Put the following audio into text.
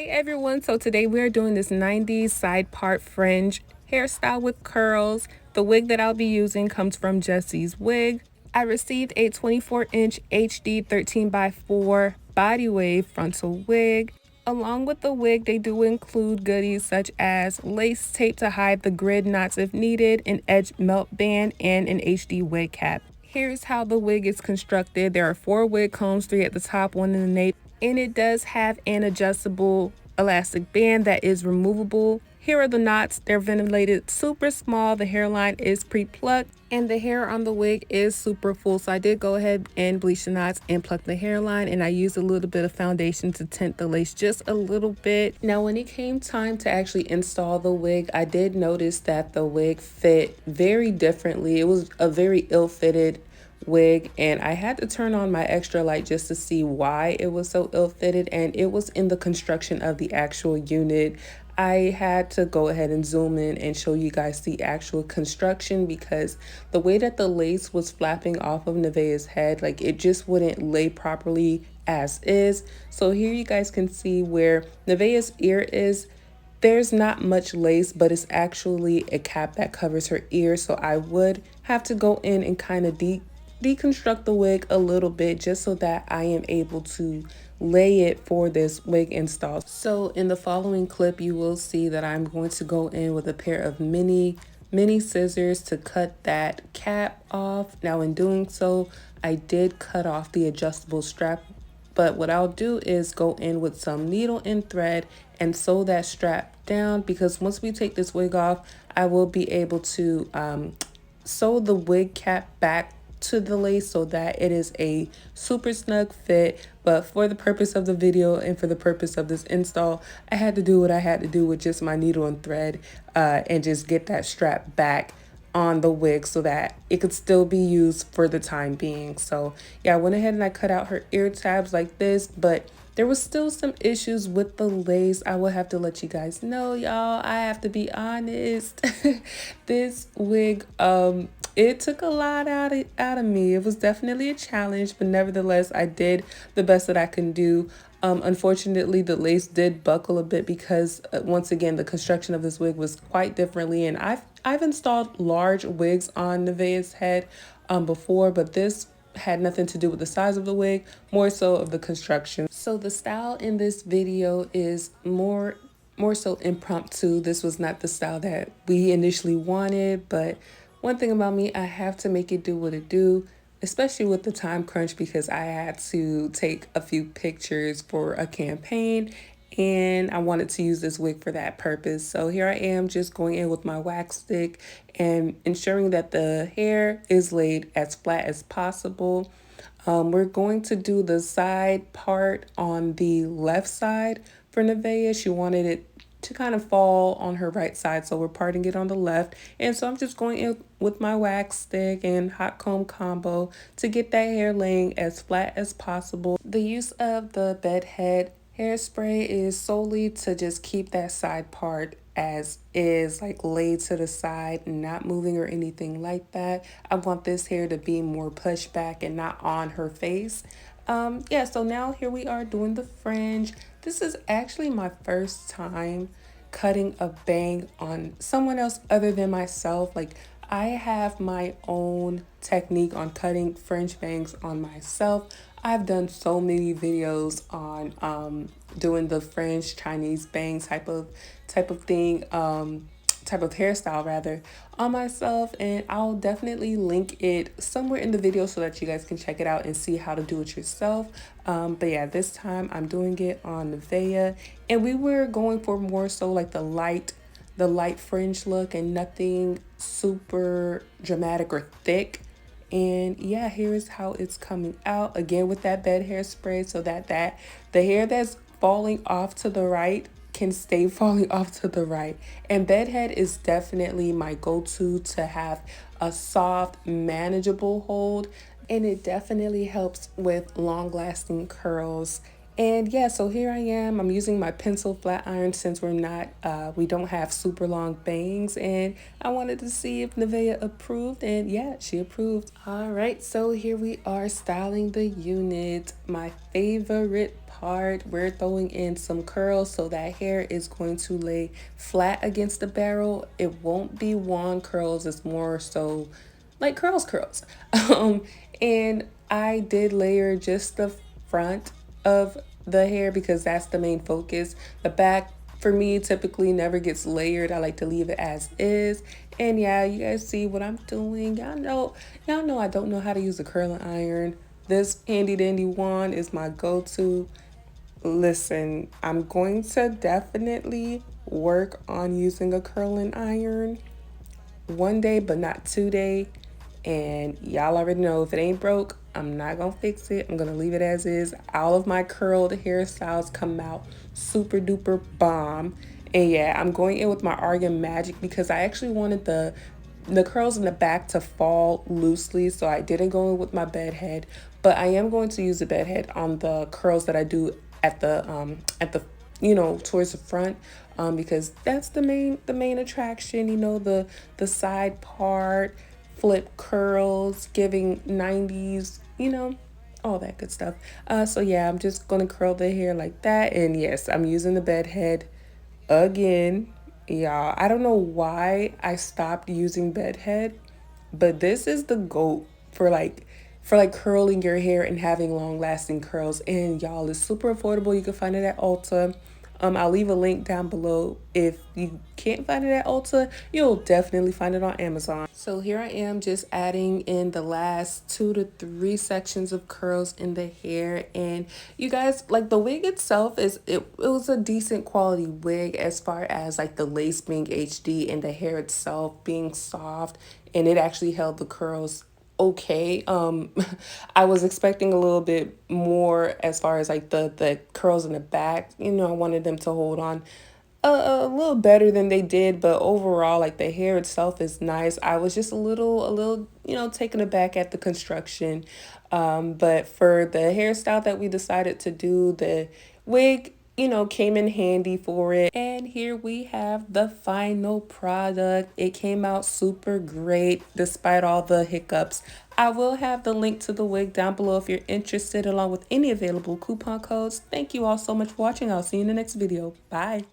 Everyone, so today we are doing this 90s side part fringe hairstyle with curls. The wig that I'll be using comes from Jessie's wig. I received a 24-inch HD 13x4 body wave frontal wig. Along with the wig, they do include goodies such as lace tape to hide the grid knots if needed, an edge melt band, and an HD wig cap. Here's how the wig is constructed. There are 4 wig combs, 3 at the top, 1 in the nape, and it does have an adjustable elastic band that is removable. Here are the knots. They're ventilated super small. The hairline is pre-plucked and the hair on the wig is super full. So I did go ahead and bleach the knots and pluck the hairline, and I used a little bit of foundation to tint the lace just a little bit. Now when it came time to actually install the wig, I did notice that the wig fit very differently. It was a very ill-fitted wig, and I had to turn on my extra light just to see why it was so ill-fitted, and it was in the construction of the actual unit. I had to go ahead and zoom in and show you guys the actual construction, because the way that the lace was flapping off of Nevaeh's head, like, it just wouldn't lay properly as is. So here you guys can see where Nevaeh's ear is. There's not much lace, but it's actually a cap that covers her ear. So I would have to go in and kind of deconstruct the wig a little bit just so that I am able to lay it for this wig install. So in the following clip, you will see that I'm going to go in with a pair of mini scissors to cut that cap off. Now in doing so, I did cut off the adjustable strap, but what I'll do is go in with some needle and thread and sew that strap down, because once we take this wig off, I will be able to sew the wig cap back to the lace so that it is a super snug fit. But for the purpose of the video and for the purpose of this install, I had to do what I had to do with just my needle and thread and just get that strap back on the wig so that it could still be used for the time being. So yeah, I went ahead and I cut out her ear tabs like this, but there was still some issues with the lace. I will have to let you guys know, y'all. I have to be honest. This wig, it took a lot out of me. It was definitely a challenge, but nevertheless, I did the best that I can do. Unfortunately, the lace did buckle a bit because once again, the construction of this wig was quite differently. And I've installed large wigs on Nevaeh's head before, but this had nothing to do with the size of the wig, more so of the construction. So the style in this video is more so impromptu. This was not the style that we initially wanted, but one thing about me, I have to make it do what it do, especially with the time crunch, because I had to take a few pictures for a campaign and I wanted to use this wig for that purpose. So here I am just going in with my wax stick and ensuring that the hair is laid as flat as possible. We're going to do the side part on the left side for Nevaeh. She wanted it to kind of fall on her right side, so we're parting it on the left. And so I'm just going in with my wax stick and hot comb combo to get that hair laying as flat as possible. The use of the bed head hairspray is solely to just keep that side part as is, like laid to the side, not moving or anything like that. I want this hair to be more pushed back and not on her face. Yeah, so now here we are doing the fringe. This is actually my first time cutting a bang on someone else other than myself. Like, I have my own technique on cutting fringe bangs on myself. I've done so many videos on doing the fringe Chinese bang type of thing, type of hairstyle rather, on myself, and I'll definitely link it somewhere in the video so that you guys can check it out and see how to do it yourself. But yeah, this time I'm doing it on Nevaeh, and we were going for more so like the light fringe look and nothing super dramatic or thick. And yeah, here's how it's coming out, again with that bed hairspray, so that the hair that's falling off to the right can stay falling off to the right. And bedhead is definitely my go-to to have a soft, manageable hold, and it definitely helps with long-lasting curls And yeah, so here I am. I'm using my pencil flat iron since we don't have super long bangs. And I wanted to see if Nevaeh approved. And yeah, she approved. All right, so here we are styling the unit. My favorite part, we're throwing in some curls so that hair is going to lay flat against the barrel. It won't be wand curls, it's more so like curls. Um, and I did layer just the front of the hair because that's the main focus. The back for me typically never gets layered. I like to leave it as is. And yeah, you guys see what I'm doing. Y'all know I don't know how to use a curling iron. This handy dandy wand is my go-to. Listen, I'm going to definitely work on using a curling iron one day, but not 2 day. And y'all already know if it ain't broke, I'm not gonna fix it. I'm gonna leave it as is. All of my curled hairstyles come out super duper bomb. And yeah, I'm going in with my Argan Magic because I actually wanted the curls in the back to fall loosely, so I didn't go in with my bed head, but I am going to use the bed head on the curls that I do at the towards the front, because that's the main attraction, the side part, flip curls, giving 90s, all that good stuff. So yeah, I'm just gonna curl the hair like that, and yes, I'm using the bed head again. Y'all, I don't know why I stopped using bed head, but this is the GOAT for curling your hair and having long lasting curls. And y'all, it's super affordable. You can find it at Ulta. I'll leave a link down below. If you can't find it at Ulta, you'll definitely find it on Amazon. So here I am just adding in the last 2 to 3 sections of curls in the hair. And you guys, like, the wig itself it was a decent quality wig as far as like the lace being HD and the hair itself being soft, and it actually held the curls okay. I was expecting a little bit more as far as like the curls in the back. I wanted them to hold on a little better than they did, but overall, like, the hair itself is nice. I was just a little taken aback at the construction. But for the hairstyle that we decided to do, the wig came in handy for it. And here we have the final product. It came out super great despite all the hiccups. I will have the link to the wig down below if you're interested, along with any available coupon codes. Thank you all so much for watching. I'll see you in the next video. Bye.